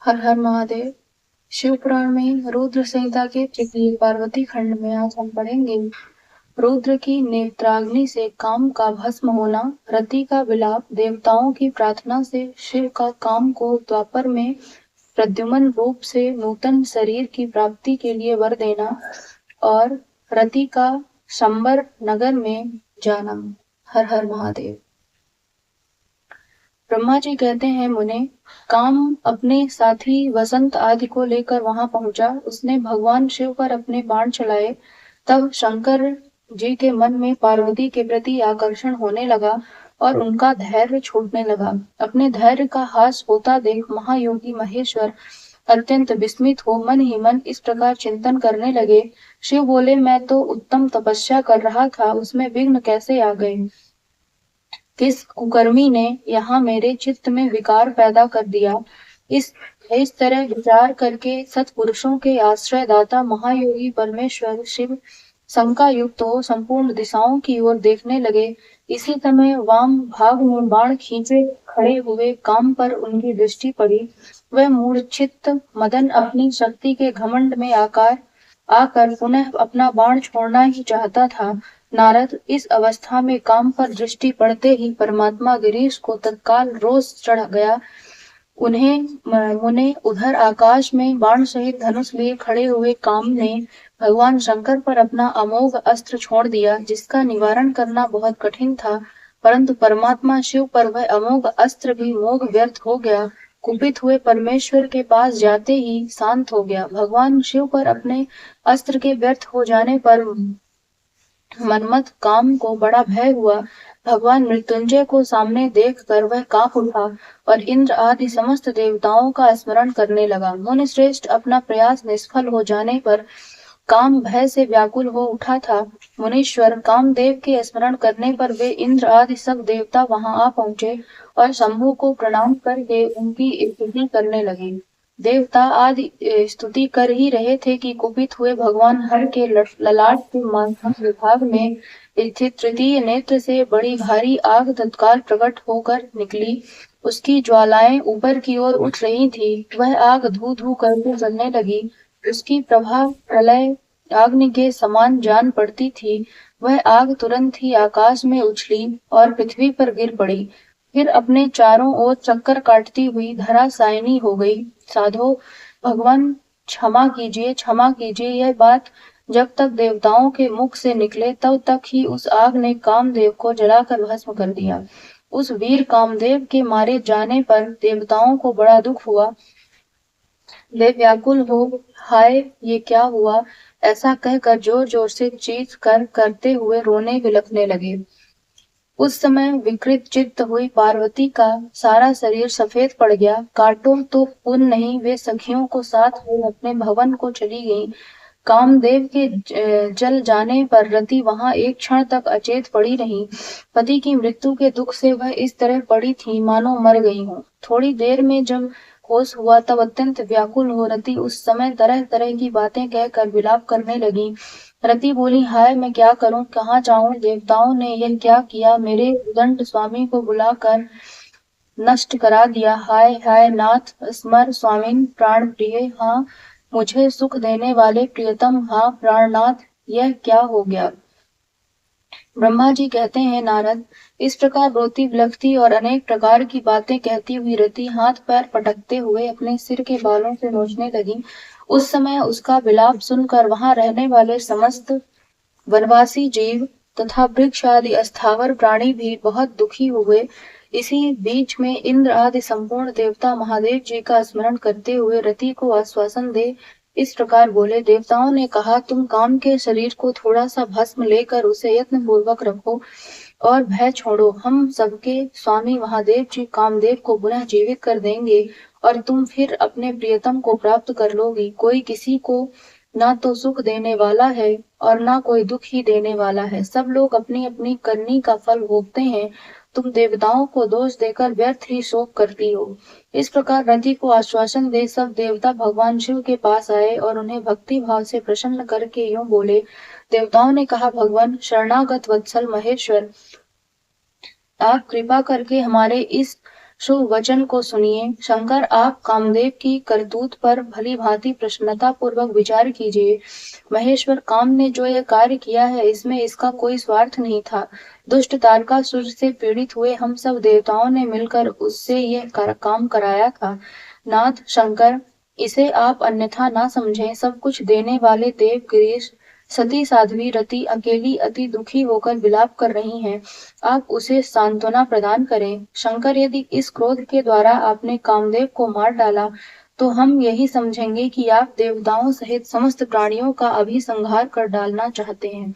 हर हर महादेव। शिव पुराण में रुद्र संहिता के तृतीय पार्वती खंड में आज हम पढ़ेंगे रुद्र की नेत्राग्नि से काम का भस्म होना, रति का विलाप, देवताओं की प्रार्थना से शिव का काम को द्वापर में प्रद्युम्न रूप से नूतन शरीर की प्राप्ति के लिए वर देना और रति का शंबर नगर में जाना। हर हर महादेव। ब्रह्मा जी कहते हैं, मुने, काम अपने साथी वसंत आदि को लेकर वहां पहुंचा। उसने भगवान शिव पर अपने बाण चलाए। तब शंकर जी के मन में पार्वती के प्रति आकर्षण होने लगा और उनका धैर्य छूटने लगा। अपने धैर्य का हास होता देख महायोगी महेश्वर अत्यंत विस्मित हो मन ही मन इस प्रकार चिंतन करने लगे। शिव बोले, मैं तो उत्तम तपस्या कर रहा था, उसमें विघ्न कैसे आ गए? किस कुकर्मी ने यहाँ मेरे चित्त में विकार पैदा कर दिया? इस तरह विचार करके सत्पुरुषों के आश्रय दाता महायोगी परमेश्वर शिव शंका युक्त हो संपूर्ण दिशाओं की ओर देखने लगे। इसी समय वाम भाग में बाण खींचे खड़े हुए काम पर उनकी दृष्टि पड़ी। वह मूर्छित मदन अपनी शक्ति के घमंड में आकर पुनः अपना बाण छोड़ना ही चाहता था। नारद, इस अवस्था में काम पर दृष्टि पड़ते ही परमात्मा गिरीश को तत्काल रोष चढ़ गया। उन्हें उधर आकाश में बाण सहित धनुष लिए खड़े हुए काम ने भगवान शंकर पर अपना अमोघ अस्त्र छोड़ दिया, जिसका निवारण करना बहुत कठिन था। परंतु परमात्मा शिव पर वह अमोघ अस्त्र भी मोघ व्यर्थ हो गया। कुपित हुए परमेश्वर के पास जाते ही शांत हो गया। भगवान शिव पर अपने अस्त्र के व्यर्थ हो जाने पर मनमथ काम को बड़ा भय हुआ। भगवान मृत्युंजय को सामने देखकर वह कांप उठा और इंद्र आदि समस्त देवताओं का स्मरण करने लगा। मुनि श्रेष्ठ अपना प्रयास निष्फल हो जाने पर काम भय से व्याकुल हो उठा था। मुनीश्वर कामदेव के स्मरण करने पर वे इंद्र आदि सब देवता वहां आ पहुंचे और शंभु को प्रणाम करके उनकी स्तुति करने लगे। देवता आदि स्तुति कर ही रहे थे कि कुपित हुए भगवान हर के ललाट के मांसल विभाग में स्थित तृतीय नेत्र से बड़ी भारी आग तत्काल प्रकट होकर निकली। उसकी ज्वालाएं ऊपर की ओर उठ रही थी। वह आग धू धू करके जलने लगी। उसकी प्रभा प्रलय अग्नि के समान जान पड़ती थी। वह आग तुरंत ही आकाश में उछली और पृथ्वी पर गिर पड़ी। फिर अपने चारों ओर चक्कर काटती हुई धराशायिनी हो गई। साधो, भगवान क्षमा कीजिए, क्षमा कीजिए। यह बात जब तक देवताओं के मुख से निकले तब तक ही उस आग ने कामदेव को जलाकर भस्म कर दिया। उस वीर कामदेव के मारे जाने पर देवताओं को बड़ा दुख हुआ। वे व्याकुल हो, हाय ये क्या हुआ, ऐसा कहकर जोर जोर से चीख कर करते हुए रोने बिलखने लगे। उस समय विकृत चित्त हुई पार्वती का सारा शरीर सफेद पड़ गया। काटो तो पुन नहीं, वे सखियों को साथ ले अपने भवन को चली गईं। कामदेव के जल जाने पर रति वहां एक क्षण तक अचेत पड़ी रही। पति की मृत्यु के दुख से वह इस तरह पड़ी थी मानो मर गई हो। थोड़ी देर में जब होश हुआ तब अत्यंत व्याकुल हो रति उस समय तरह तरह की बातें कहकर विलाप करने लगी। रति बोली, हाय मैं क्या करूं, कहाँ जाऊं? देवताओं ने यह क्या किया, मेरे उदंड स्वामी को बुलाकर नष्ट करा दिया। हाय हाय नाथ, स्मर स्वामिन प्राण प्रिय। हाँ मुझे सुख देने वाले प्रियतम, हाँ प्राणनाथ, यह क्या हो गया? ब्रह्मा जी कहते हैं, नारद, इस प्रकार रोती बिलखती और अनेक प्रकार की बातें कहती हुई रति हाथ पैर पटकते हुए अपने सिर के बालों से नोचने लगी। उस समय उसका विलाप सुनकर वहां रहने वाले समस्त वनवासी जीव तथा वृक्ष आदि अस्थावर प्राणी भी बहुत दुखी हुए। इसी बीच में इंद्र आदि संपूर्ण देवता महादेव जी का स्मरण करते हुए रति को आश्वासन दे इस प्रकार बोले। देवताओं ने कहा, तुम काम के शरीर को थोड़ा सा भस्म लेकर उसे यत्न पूर्वक रखो और भय छोड़ो। हम सबके स्वामी महादेव जी कामदेव को पुनः जीवित कर देंगे और तुम फिर अपने प्रियतम को प्राप्त कर लोगी। कोई किसी को ना तो सुख देने वाला है और ना कोई दुख ही देने वाला है। सब लोग अपनी अपनी करनी का फल भोगते हैं। तुम देवताओं को दोष देकर व्यर्थ ही शोक करती हो। इस प्रकार रति को आश्वासन दे सब देवता भगवान शिव के पास आए और उन्हें भक्ति भाव से प्रसन्न करके यूं बोले। देवताओं ने कहा, भगवान शरणागत वत्सल महेश्वर, आप कृपा करके हमारे इस शुभ वचन को सुनिए। शंकर, आप कामदेव की करतूत पर भली भांति प्रसन्नता पूर्वक विचार कीजिए। महेश्वर, काम ने जो यह कार्य किया है इसमें इसका कोई स्वार्थ नहीं था। दुष्ट तारकासुर से पीड़ित हुए हम सब देवताओं ने मिलकर उससे यह काम कराया था। नाथ शंकर, इसे आप अन्यथा ना समझें। सब कुछ देने वाले देव गिरीश, सती साध्वी रति अकेली अति दुखी होकर विलाप कर रही हैं। आप उसे सांत्वना प्रदान करें। शंकर, यदि इस क्रोध के द्वारा आपने कामदेव को मार डाला तो हम यही समझेंगे कि आप देवताओं सहित समस्त प्राणियों का अभी संहार कर डालना चाहते हैं।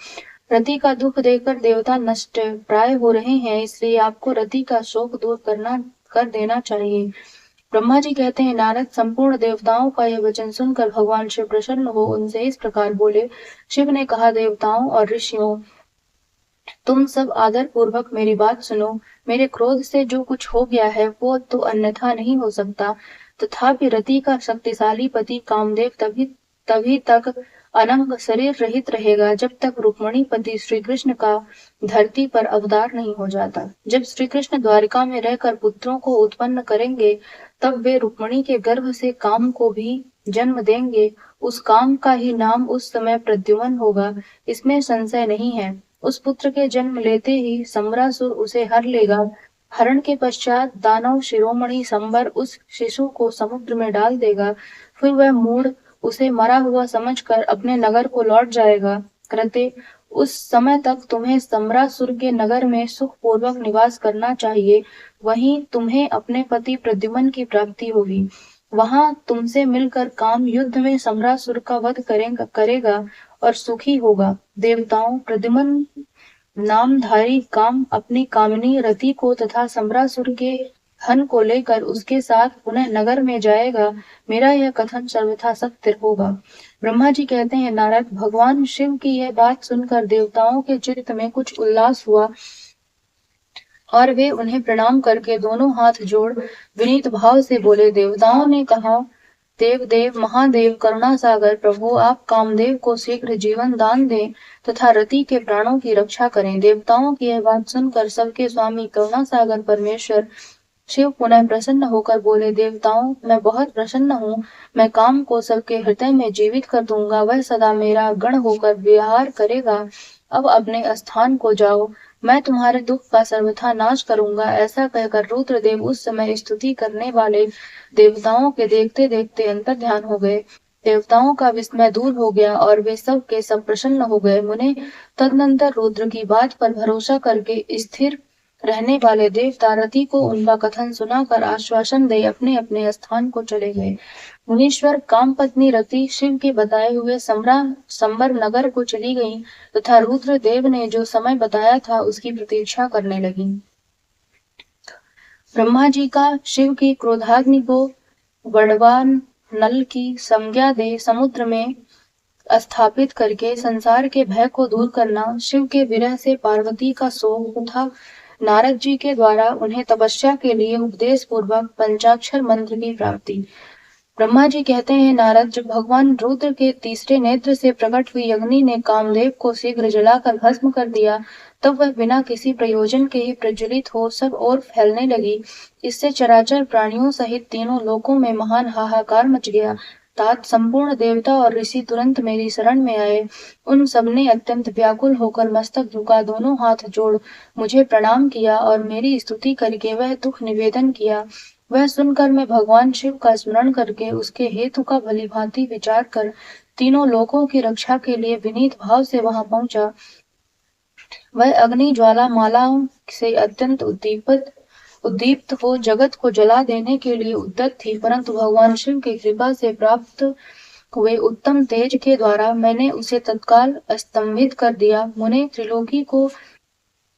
रति का दुख देखकर देवता नष्ट प्राय हो रहे हैं, इसलिए आपको रति का शोक दूर कर देना चाहिए। ब्रह्मा जी कहते हैं, नारद, संपूर्ण देवताओं का यह वचन सुनकर भगवान शिव प्रसन्न हो उनसे इस प्रकार बोले। शिव ने कहा, देवताओं और ऋषियों, तुम सब आदर पूर्वक मेरी बात सुनो। मेरे क्रोध से जो कुछ हो गया है वो तो अन्यथा नहीं हो सकता। तथापि रति का शक्तिशाली पति कामदेव तभी तक अनंग शरीर रहित रहेगा जब तक रुक्मणी पति श्री कृष्ण का धरती पर अवतार नहीं हो जाता। जब श्री कृष्ण द्वारिका में रहकर पुत्रों को उत्पन्न करेंगे तब वे रुक्मणी के गर्भ से काम को भी जन्म देंगे। उस काम का ही नाम उस समय प्रद्युम्न होगा, इसमें संशय नहीं है। उस पुत्र के जन्म लेते ही सम्रासुर उसे हर लेगा। हरण के पश्चात दानव शिरोमणि संबर उस शिशु को समुद्र में डाल देगा। फिर वह मूढ़ उसे मरा हुआ समझकर अपने नगर को लौट जाएगा। कृत्य, उस समय तक तुम्हें सम्रासुर के नगर में सुख पूर्वक निवास करना चाहिए। वहीं तुम्हें अपने पति प्रद्युम्न की प्राप्ति होगी। वहां तुमसे मिलकर काम युद्ध में सम्रासुर का वध करेगा और सुखी होगा। देवताओं, प्रद्युम्न नामधारी काम अपनी कामिनी रति को तथा सम्रासुर के हन को लेकर उसके साथ पुनः नगर में जाएगा। मेरा यह कथन सर्वथा सत्य होगा। ब्रह्मा जी कहते हैं, नारद, भगवान शिव की यह बात सुनकर देवताओं के चित्त में कुछ उल्लास हुआ और वे उन्हें प्रणाम करके दोनों हाथ जोड़ विनीत भाव से बोले। देवताओं ने कहा, देव महादेव करुणा सागर प्रभु, आप कामदेव को शीघ्र जीवन दान दें तथा रति के प्राणों की रक्षा करें। देवताओं की यह बात सुनकर सबके स्वामी करुणा सागर परमेश्वर शिव पुनः प्रसन्न होकर बोले, देवताओं, मैं बहुत प्रसन्न हूँ। मैं काम को सबके हृदय में जीवित कर दूंगा। वह सदा मेरा गण होकर विहार करेगा। अब अपने स्थान को जाओ, मैं तुम्हारे दुख का सर्वथा नाश करूंगा। ऐसा कहकर रुद्रदेव उस समय स्तुति करने वाले देवताओं के देखते देखते अंतर ध्यान हो गए। देवताओं का विस्मय दूर हो गया और वे सब के सब प्रसन्न हो गए। मुने तदनंतर रुद्र की बात पर भरोसा करके स्थिर रहने वाले देवता रति को उनका कथन सुनाकर आश्वासन दे अपने अपने स्थान को चले गए। मुनीश्वर, काम पत्नी रति शिव के बताए हुए संबर नगर को चली गई तथा रुद्र देव ने जो समय बताया था उसकी प्रतीक्षा करने लगी। ब्रह्मा जी का शिव की क्रोधाग्नि को गढ़वान नल की संज्ञा दे समुद्र में स्थापित करके संसार के भय को दूर करना, शिव के विरह से पार्वती का शोक तथा नारद जी के द्वारा उन्हें तपस्या के लिए उपदेश पूर्वक पंचाक्षर मंत्र की प्राप्ति। ब्रह्मा जी कहते हैं, नारद, जब भगवान रुद्र के तीसरे नेत्र से प्रकट हुई अग्नि ने कामदेव को शीघ्र जलाकर भस्म कर दिया, तब वह बिना किसी प्रयोजन के ही प्रज्वलित हो सब ओर फैलने लगी। इससे चराचर प्राणियों सहित तीनों लोकों में महान हाहाकार मच गया। तात संपूर्ण देवता और ऋषि तुरंत मेरी शरण में आए। उन सबने अत्यंत व्याकुल होकर मस्तक झुका दोनों हाथ जोड़ मुझे प्रणाम किया और मेरी स्तुति करके वह दुख निवेदन किया। वह सुनकर मैं भगवान शिव का स्मरण करके उसके हेतु का भली भांति विचार कर तीनों लोकों की रक्षा के लिए विनीत भाव से वहां पहुंचा। वह अग्नि ज्वाला मालाओं से अत्यंत उद्दीप्त हो जगत को जला देने के लिए उद्यत थी, परंतु भगवान शिव की कृपा से प्राप्त हुए उत्तम तेज के द्वारा मैंने उसे तत्काल स्तंभित कर दिया। मुने, त्रिलोकी को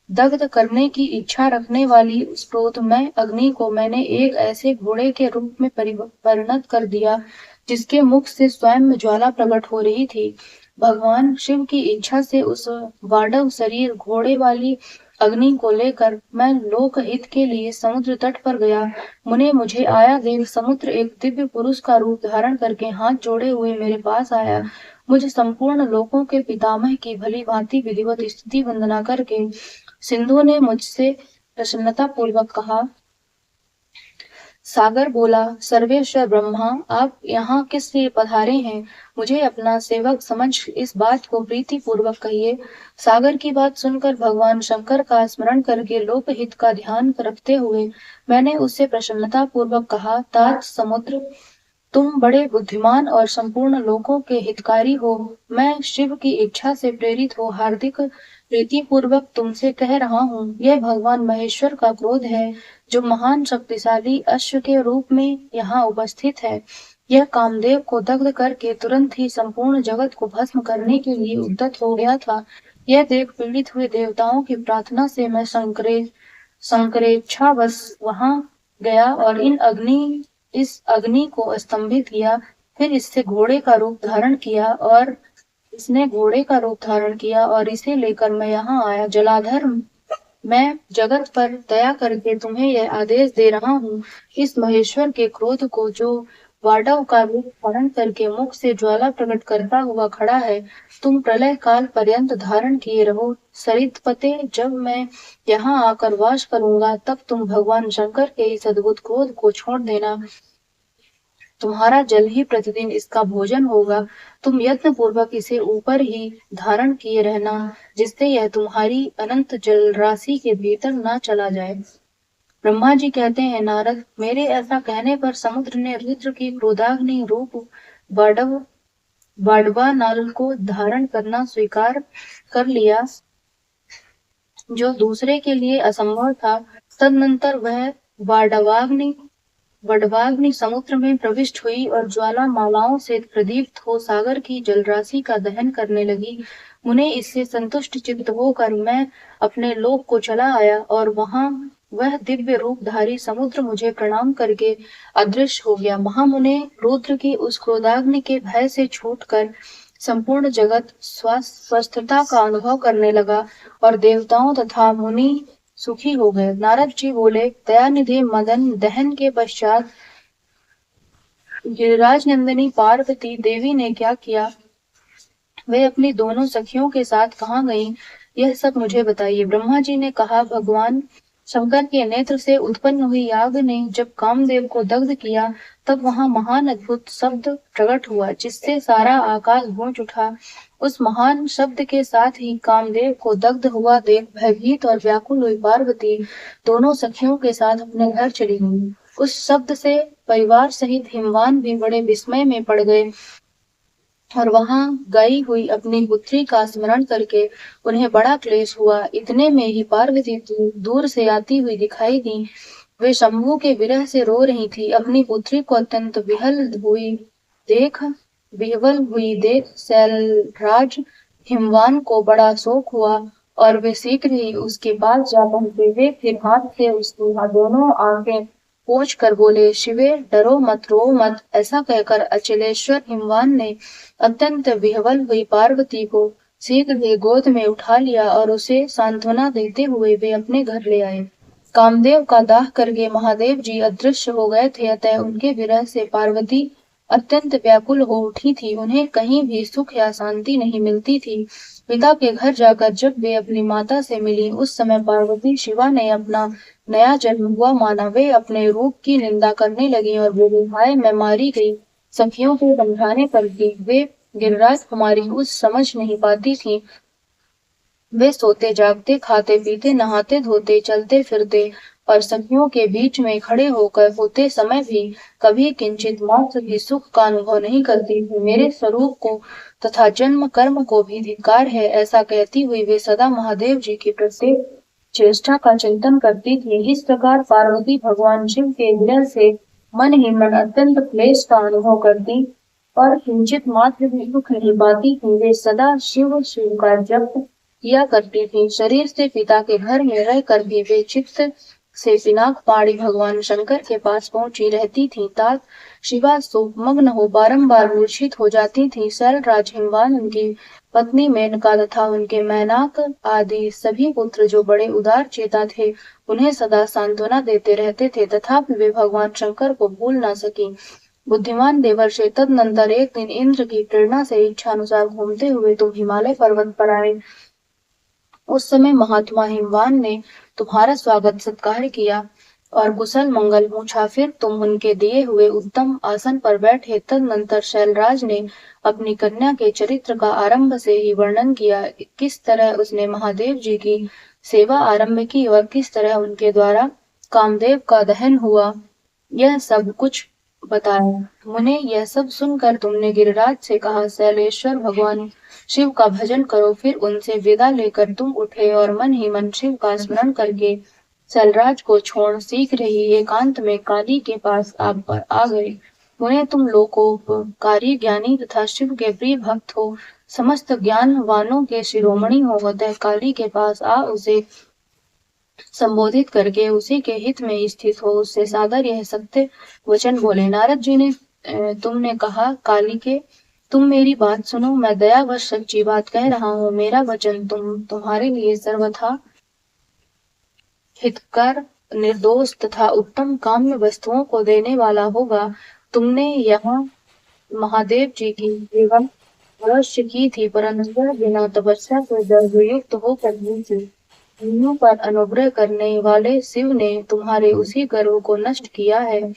दग्ध करने की इच्छा रखने वाली उस क्रोधमय अग्नि को मैंने एक ऐसे घोड़े के रूप में परिणत कर दिया जिसके मुख से स्वयं ज्वाला प्रकट हो रही थी। भगवान शिव की इच्छा से उस वाडव शरीर घोड़े वाली अग्नि को लेकर मैं लोक हित के लिए समुद्र तट पर गया। मुने, मुझे आया देख समुद्र एक दिव्य पुरुष का रूप धारण करके हाथ जोड़े हुए मेरे पास आया। मुझे संपूर्ण लोकों के पितामह की भली भांति विधिवत स्तुति वंदना करके सिंधु ने मुझसे प्रसन्नता पूर्वक कहा, सागर बोला, सर्वेश्वर ब्रह्मा, आप यहाँ किस लिए पधारे हैं? मुझे अपना सेवक समझ इस बात को प्रीति पूर्वक कहिए। सागर की बात सुनकर भगवान शंकर का स्मरण करके लोकहित का ध्यान रखते हुए मैंने उससे प्रसन्नता पूर्वक कहा, तात समुद्र, तुम बड़े बुद्धिमान और संपूर्ण लोकों के हितकारी हो। मैं शिव की इच्छा से प्रेरित हो हार्दिक प्रीति पूर्वक तुमसे कह रहा हूँ, यह भगवान महेश्वर का क्रोध है, जो महान शक्तिशाली अश्व के रूप में यहाँ उपस्थित है। यह कामदेव को दग्ध करके तुरंत ही संपूर्ण जगत को भस्म करने के लिए उद्यत हो गया था। यह देख पीड़ित हुए देवताओं की प्रार्थना से मैं संकरेच्छावश वहां गया और इस अग्नि को स्तंभित किया। फिर इससे घोड़े का रूप धारण किया और इसने घोड़े का रूप धारण किया और इसे लेकर मैं यहाँ आया। जलाधर, मैं जगत पर दया करके तुम्हें यह आदेश दे रहा हूँ, इस महेश्वर के क्रोध को, जो वाडव का रूप धारण करके मुख से ज्वाला प्रकट करता हुआ खड़ा है, तुम प्रलय काल पर्यंत धारण किए रहो। सरितपते, जब मैं यहाँ आकर वास करूंगा, तब तुम भगवान शंकर के इस अद्भुत क्रोध को छोड़ देना। तुम्हारा जल ही प्रतिदिन इसका भोजन होगा। तुम यत्न पूर्वक इसे ऊपर ही धारण किए रहना, जिससे यह तुम्हारी अनंत जल राशि के भीतर ना चला जाए। ब्रह्मा जी कहते हैं, नारद, मेरे ऐसा कहने पर समुद्र ने रुद्र की क्रोधाग्नि रूप बाडव बाडवा नाल को धारण करना स्वीकार कर लिया, जो दूसरे के लिए असंभव था। तदनंतर वह वडवाग्नि समुद्र में प्रविष्ट हुई और ज्वाला मालाओं से प्रदीप्त हो सागर की जलराशि का दहन करने लगी। मुने, इससे संतुष्ट चित्त होकर मैं अपने लोक को चला आया और वहां वह दिव्य रूपधारी समुद्र मुझे प्रणाम करके अदृश्य हो गया। महामुने, रुद्र की उस क्रोधाग्नि के भय से छूटकर संपूर्ण जगत स्वस्थता का अनुभव करने लगा और देवताओं तथा मुनि सुखी हो गए। नारद जी बोले, दयानिधि मदन दहन के पश्चात गिरिराज नंदिनी पार्वती देवी ने क्या किया? वे अपनी दोनों सखियों के साथ कहाँ गईं? यह सब मुझे बताइए। ब्रह्मा जी ने कहा, भगवान शंकर के नेत्र से उत्पन्न हुई आग ने जब कामदेव को दग्ध किया, तब वहां महान अद्भुत शब्द प्रकट हुआ, जिससे सारा आकाश गूंज उठा। उस महान शब्द के साथ ही कामदेव को दग्ध हुआ देख भयभीत और व्याकुल हुई पार्वती दोनों सखियों के साथ अपने घर चली गई। उस शब्द से परिवार सहित हिमवान भी बड़े विस्मय में पड़ गए और वहां गई हुई अपनी पुत्री का स्मरण करके उन्हें बड़ा क्लेश हुआ। इतने में ही पार्वती दूर से आती हुई दिखाई दी। वे शंभू के विरह से रो रही थी। अपनी पुत्री को अत्यंत विह्वल हुई देख शैलराज हिमवान को बड़ा शोक हुआ और वे शीघ्र ही उसके पास जा पहुंचे। वे फिर हाथ से उसकी दोनों आंखें पोंछ कर बोले, शिवे, डरो मत, रो मत। ऐसा कहकर अचलेश्वर हिमवान ने अत्यंत विह्वल हुई पार्वती को शीघ्र ही गोद में उठा लिया और उसे सांत्वना देते हुए वे अपने घर ले आए। कामदेव का दाह करके महादेव जी अदृश्य हो गए थे, अतः उनके विरह से पार्वती अत्यंत व्याकुल हो उठी थी। उन्हें कहीं भी सुख या शांति नहीं मिलती थी। पिता के घर जाकर जब वे अपनी माता से मिली, उस समय पार्वती शिवा ने अपना नया जन्म हुआ माना। वे अपने रूप की निंदा करने लगी और बोली, हाय, मैं मारी गई। सखियों को समझाने पर भी वे गिरिराज कुमारी उस समझ नहीं पाती थी। वे सोते जागते, खाते पीते, नहाते धोते, चलते फिरते और सखियों के बीच में खड़े होकर होते समय भी कभी किंचित मात्र भी सुख का अनुभव नहीं करती थी। मेरे स्वरूप को तथा जन्म कर्म को भी धिक्कार है, ऐसा कहती हुई वे सदा महादेव जी की प्रत्येक चेष्टा का चिंतन करती थी। इस प्रकार पार्वती भगवान शिव के विरह से मन ही मन अत्यंत क्लेश का अनुभव करती और किंचित मात्र भी सुख नहीं पाती थी। वे सदा शिव शिव का जप किया करती थी। शरीर से पिता के घर में रहकर भी वे चित्त से पिनाक पाड़ी भगवान शंकर के पास पहुंची रहती थी। तात शिवा शोकमग्न हो बारंबार मूर्छित हो जाती थी। शैलराज हिमवान, उनकी पत्नी मेनका तथा उनके मैनाक आदि सभी पुत्र, जो बड़े उदार चेता थे, उन्हें सदा सांत्वना देते रहते थे, तथापि वे भगवान शंकर को भूल न सकी। बुद्धिमान देवर्षि तदनंतर एक दिन इंद्र की प्रेरणा से इच्छा अनुसार घूमते हुए तुम हिमालय पर्वत पर आए। उस समय महात्मा हिमवान ने तुम्हारा स्वागत सत्कार किया। और कुशल मंगल पूछा। फिर तुम उनके दिए हुए उत्तम आसन पर बैठे। तदनंतर शैलराज ने अपनी कन्या के चरित्र का आरंभ से ही वर्णन किया, किस तरह उसने महादेव जी की सेवा आरंभ की और किस तरह उनके द्वारा कामदेव का दहन हुआ, यह सब कुछ बताया। मुने, यह सब सुनकर तुमने गिरिराज से कहा, शैलेश्वर भगवान शिव का भजन करो। फिर उनसे विदा लेकर तुम उठे और मन ही मन शिव का स्मरण करके सलराज को छोड़ शीघ्र ही एकांत में काली के पास आ गए। मुने, तुम लोकोपकारी ज्ञानी तथा शिव के प्रिय भक्त हो, समस्त ज्ञानवानों के शिरोमणि हो, अतः काली के पास आ उसे संबोधित करके उसी के हित में स्थित हो उससे सादर यह सत्य वचन बोले। नारद जी ने तुमने कहा, काली के तुम मेरी बात सुनो, मैं दयावश सच्ची बात कह रहा हूँ। मेरा वचन तुम्हारे लिए सर्वथा हितकर, निर्दोष तथा उत्तम काम्य वस्तुओं को देने वाला होगा। तुमने यहाँ महादेव जी की सेवा अवश्य की थी, परंतु वह बिना तपस्या से गर्भयुक्त होकर ही थी। तीनों पर अनुग्रह करने वाले शिव ने तुम्हारे उसी गर्व को नष्ट किया है।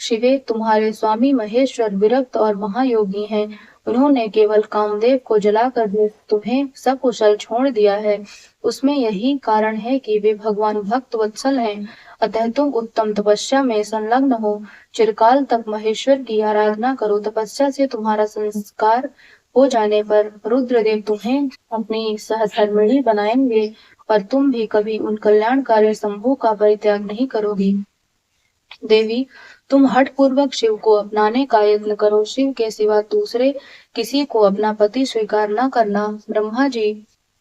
शिवे, तुम्हारे स्वामी महेश्वर विरक्त और महायोगी हैं। उन्होंने केवल कामदेव को जलाकर तुम्हें सकुशल छोड़ दिया है। उसमें यही कारण है कि वे भगवान भक्त वत्सल हैं। अतः तुम उत्तम तपस्या में संलग्न हो, चिरकाल तक महेश्वर की आराधना करो। तपस्या से तुम्हारा संस्कार हो जाने पर रुद्रदेव तुम्हें अपनी सहधर्मिणी बनाएंगे और तुम भी कभी उन कल्याणकारी शंभु का परित्याग नहीं करोगी। देवी, तुम हठ पूर्वक शिव को अपनाने का यत्न करो। शिव के सिवा दूसरे किसी को अपना पति स्वीकार न करना। ब्रह्मा जी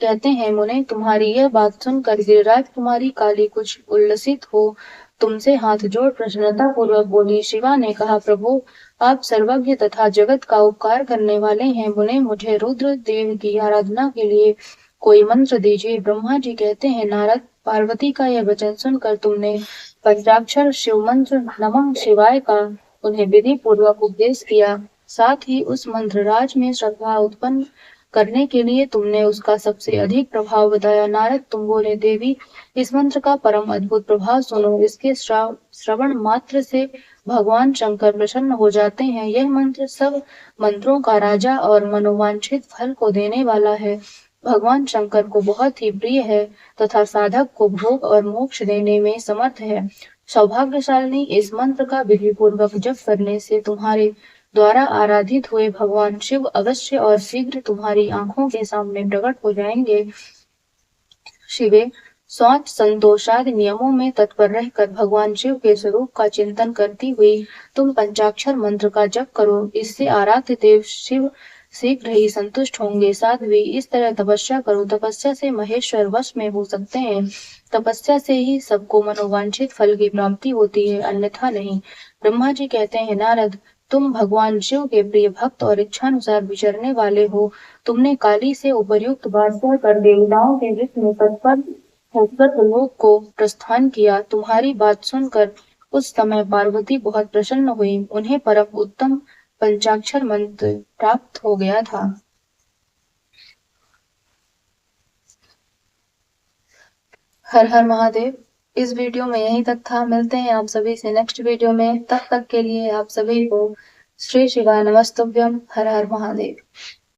कहते हैं, मुने, तुम्हारी यह बात सुनकर गिरिराज कुमारी काली कुछ उल्लसित हो तुमसे हाथ जोड़ प्रसन्नता पूर्वक बोली। शिवा ने कहा, प्रभु, आप सर्वज्ञ तथा जगत का उपकार करने वाले हैं। मुने, मुझे रुद्र देव की आराधना के लिए कोई मंत्र दीजिए। ब्रह्मा जी कहते हैं, नारद, पार्वती का यह वचन सुनकर तुमने पंचाक्षर शिव मंत्र नमः शिवाय का उन्हें विधि पूर्वक उपदेश किया। साथ ही उस मंत्र राज में श्रद्धा उत्पन्न करने के लिए तुमने उसका सबसे अधिक प्रभाव बताया। नारद, तुम बोले, देवी, इस मंत्र का परम अद्भुत प्रभाव सुनो। इसके श्रवण मात्र से भगवान शंकर प्रसन्न हो जाते हैं। यह मंत्र सब मंत्रों का राजा और मनोवांछित फल को देने वाला है। भगवान शंकर को बहुत ही प्रिय है तथा साधक को भोग और मोक्ष देने में समर्थ है। सौभाग्यशालिनी, इस मंत्र का विधि पूर्वक जप करने से तुम्हारे द्वारा आराधित हुए भगवान शिव अवश्य और शीघ्र तुम्हारी आंखों के सामने प्रकट हो जाएंगे। शिवे, शौच संतोषादि नियमों में तत्पर रहकर भगवान शिव के स्वरूप का चिंतन करती हुई तुम पंचाक्षर मंत्र का जप करो। इससे आराध्य देव शिव शीघ्र ही संतुष्ट होंगे। साध्वी, इस तरह तपस्या करो। तपस्या से महेश्वर वश में हो सकते हैं। तपस्या से ही सबको मनोवांछित फल की प्राप्ति होती है, अन्यथा नहीं। ब्रह्मा जी कहते हैं, नारद, तुम भगवान शिव के प्रिय भक्त और इच्छानुसार विचरने वाले हो। तुमने काली से उपर्युक्त बात कर देवताओं के हित में तत्पर होकर लोक को प्रस्थान किया। तुम्हारी बात सुनकर उस समय पार्वती बहुत प्रसन्न हुई। उन्हें परम उत्तम पंचाक्षर मंत्र प्राप्त हो गया था। हर हर महादेव। इस वीडियो में यहीं तक था। मिलते हैं आप सभी से नेक्स्ट वीडियो में। तब तक के लिए आप सभी को श्री शिवाय नमस्तुभ्यम। हर हर महादेव।